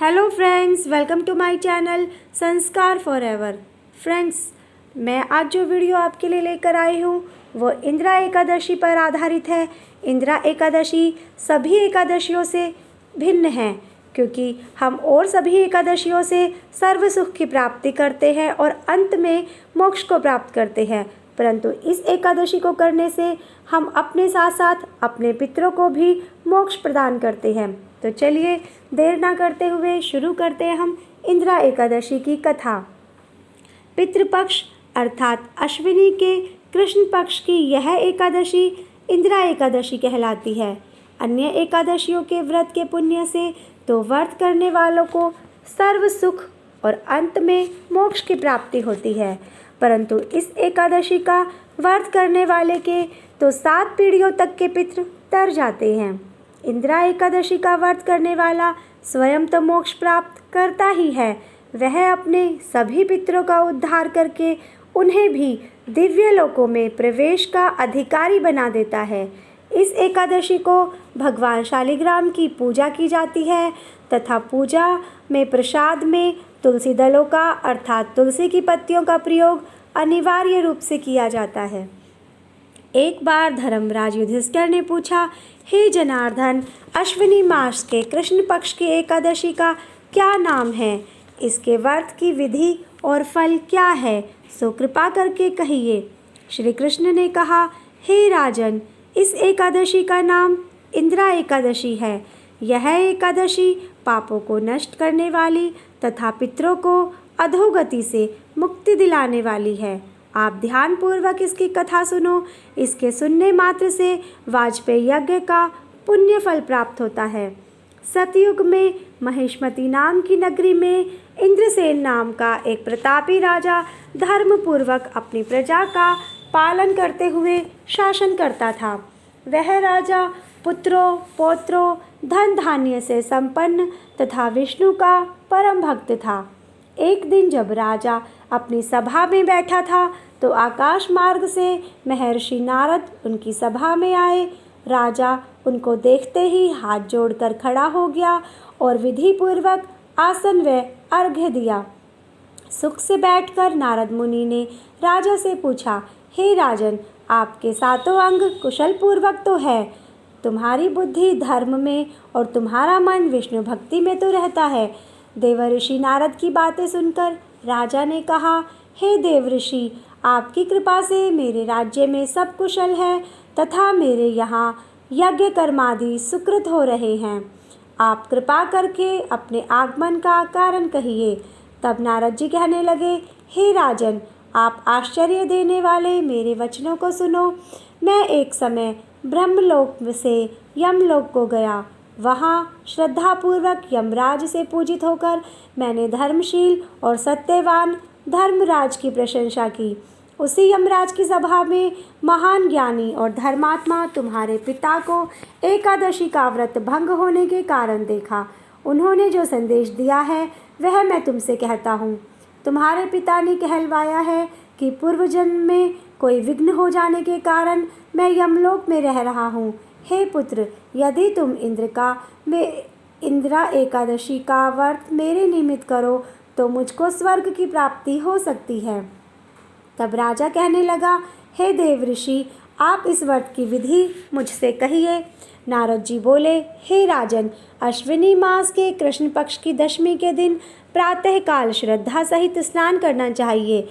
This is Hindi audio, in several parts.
Hello friends, welcome to my channel Sanskar forever. Friends, मैं आज जो वीडियो आपके लिए लेकर आई हूँ वो इंदिरा एकादशी पर आधारित है। इंदिरा एकादशी सभी एकादशियों से भिन्न है क्योंकि हम और सभी एकादशियों से सर्व सुख की प्राप्ति करते हैं और अंत में मोक्ष को प्राप्त करते हैं, परंतु इस एकादशी को करने से हम अपने साथ साथ अपने पितरों को भी मोक्ष प्रदान करते हैं। तो चलिए देर ना करते हुए शुरू करते हैं हम इंदिरा एकादशी की कथा। पितृपक्ष अर्थात अश्विनी के कृष्ण पक्ष की यह एकादशी इंदिरा एकादशी कहलाती है। अन्य एकादशियों के व्रत के पुण्य से तो व्रत करने वालों को सर्व सुख और अंत में मोक्ष की प्राप्ति होती है, परंतु इस एकादशी का व्रत करने वाले के तो 7 पीढ़ियों तक के पितृ तर जाते हैं। इंदिरा एकादशी का व्रत करने वाला स्वयं तो मोक्ष प्राप्त करता ही है, वह अपने सभी पितरों का उद्धार करके उन्हें भी दिव्य लोकों में प्रवेश का अधिकारी बना देता है। इस एकादशी को भगवान शालिग्राम की पूजा की जाती है तथा पूजा में प्रसाद में तुलसी दलों का अर्थात तुलसी की पत्तियों का प्रयोग अनिवार्य रूप से किया जाता है। एक बार धर्मराज युधिष्ठिर ने पूछा, हे जनार्दन, अश्विनी मास के कृष्ण पक्ष की एकादशी का क्या नाम है? इसके व्रत की विधि और फल क्या है? सो कृपा करके कहिए। श्री कृष्ण ने कहा, हे राजन, इस एकादशी का नाम इंदिरा एकादशी है। यह एकादशी पापों को नष्ट करने वाली तथा पितरों को अधोगति से मुक्ति दिलाने वाली है। आप ध्यानपूर्वक इसकी कथा सुनो। इसके सुनने मात्र से वाजपेयी यज्ञ का पुण्य फल प्राप्त होता है। सतयुग में महिष्मती नाम की नगरी में इंद्रसेन नाम का एक प्रतापी राजा धर्मपूर्वक अपनी प्रजा का पालन करते हुए शासन करता था। वह राजा पुत्रों पौत्रों धन धान्य से संपन्न तथा विष्णु का परम भक्त था। एक दिन जब राजा अपनी सभा में बैठा था तो आकाश मार्ग से महर्षि नारद उनकी सभा में आए। राजा उनको देखते ही हाथ जोड़कर खड़ा हो गया और विधि पूर्वक आसन व अर्घ्य दिया। सुख से बैठकर नारद मुनि ने राजा से पूछा, हे राजन, आपके 7 अंग कुशल पूर्वक तो है, तुम्हारी बुद्धि धर्म में और तुम्हारा मन विष्णु भक्ति में तो रहता है। देवर्षि नारद की बातें सुनकर राजा ने कहा, हे देवर्षि, आपकी कृपा से मेरे राज्य में सब कुशल है तथा मेरे यहाँ यज्ञ कर्मादि सुकृत हो रहे हैं। आप कृपा करके अपने आगमन का कारण कहिए। तब नारद जी कहने लगे, हे राजन, आप आश्चर्य देने वाले मेरे वचनों को सुनो। मैं एक समय ब्रह्मलोक से यमलोक को गया। वहाँ श्रद्धापूर्वक यमराज से पूजित होकर मैंने धर्मशील और सत्यवान धर्मराज की प्रशंसा की। उसी यमराज की सभा में महान ज्ञानी और धर्मात्मा तुम्हारे पिता को एकादशी का व्रत भंग होने के कारण देखा। उन्होंने जो संदेश दिया है वह मैं तुमसे कहता हूँ। तुम्हारे पिता ने कहलवाया है कि पूर्व जन्म में कोई विघ्न हो जाने के कारण मैं यमलोक में रह रहा हूँ। हे पुत्र, यदि तुम इंदिरा एकादशी का व्रत मेरे निमित्त करो तो मुझको स्वर्ग की प्राप्ति हो सकती है। तब राजा कहने लगा, हे देवर्षि, आप इस व्रत की विधि मुझसे कहिए। नारद जी बोले, हे राजन, अश्विनी मास के कृष्ण पक्ष की दशमी के दिन प्रातःकाल श्रद्धा सहित स्नान करना चाहिए।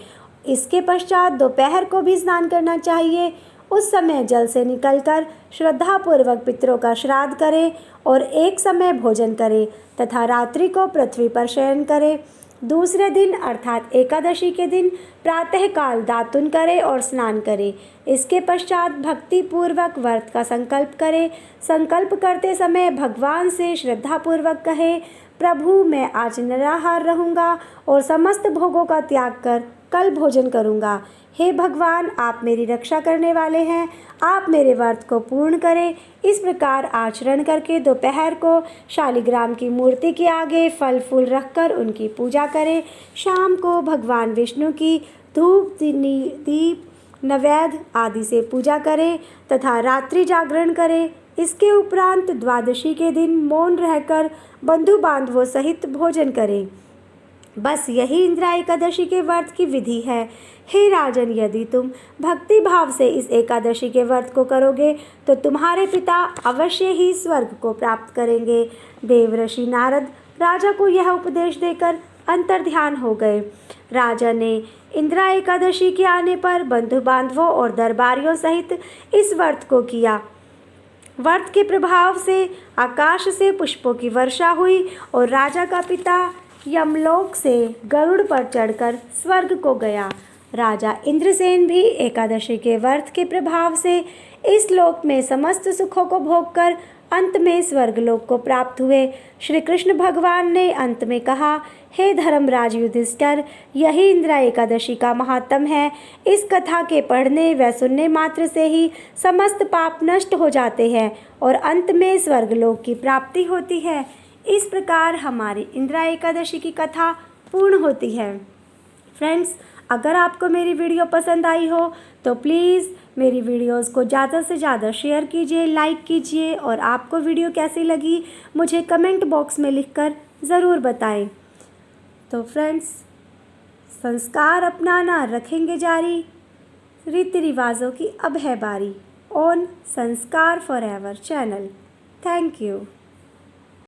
इसके पश्चात दोपहर को भी स्नान करना चाहिए। उस समय जल से निकलकर श्रद्धापूर्वक पितरों का श्राद्ध करें और एक समय भोजन करें तथा रात्रि को पृथ्वी पर शयन करें। दूसरे दिन अर्थात एकादशी के दिन प्रातःकाल दातुन करें और स्नान करें। इसके पश्चात भक्ति पूर्वक व्रत का संकल्प करें। संकल्प करते समय भगवान से श्रद्धापूर्वक कहें, प्रभु, मैं आज निराहार रहूँगा और समस्त भोगों का त्याग कर कल भोजन करूँगा। हे भगवान, आप मेरी रक्षा करने वाले हैं, आप मेरे व्रत को पूर्ण करें। इस प्रकार आचरण करके दोपहर को शालिग्राम की मूर्ति के आगे फल फूल रखकर उनकी पूजा करें। शाम को भगवान विष्णु की धूप दीप नैवेद्य आदि से पूजा करें तथा रात्रि जागरण करें। इसके उपरांत द्वादशी के दिन मौन रहकर बंधु बांधवों सहित भोजन करें। बस यही इंदिरा एकादशी के व्रत की विधि है। हे राजन, यदि तुम भक्ति भाव से इस एकादशी के व्रत को करोगे तो तुम्हारे पिता अवश्य ही स्वर्ग को प्राप्त करेंगे। देवर्षि नारद राजा को यह उपदेश देकर अंतर्ध्यान हो गए। राजा ने इंदिरा एकादशी के आने पर बंधु बांधवों और दरबारियों सहित इस व्रत को किया। व्रत के प्रभाव से आकाश से पुष्पों की वर्षा हुई और राजा का पिता यमलोक से गरुड़ पर चढ़कर स्वर्ग को गया। राजा इंद्रसेन भी एकादशी के व्रत के प्रभाव से इस लोक में समस्त सुखों को भोगकर अंत में स्वर्गलोक को प्राप्त हुए। श्री कृष्ण भगवान ने अंत में कहा, हे धर्मराज युधिष्ठिर, यही इंदिरा एकादशी का महात्म है। इस कथा के पढ़ने व सुनने मात्र से ही समस्त पाप नष्ट हो जाते हैं और अंत में स्वर्गलोक की प्राप्ति होती है। इस प्रकार हमारी इंदिरा एकादशी की कथा पूर्ण होती है। फ्रेंड्स, अगर आपको मेरी वीडियो पसंद आई हो तो प्लीज़ मेरी वीडियोस को ज़्यादा से ज़्यादा शेयर कीजिए, लाइक कीजिए और आपको वीडियो कैसी लगी मुझे कमेंट बॉक्स में लिखकर ज़रूर बताएं। तो फ्रेंड्स, संस्कार अपनाना रखेंगे जारी, रीति रिवाजों की अब है बारी। ऑन संस्कार फॉरएवर चैनल। Thank you.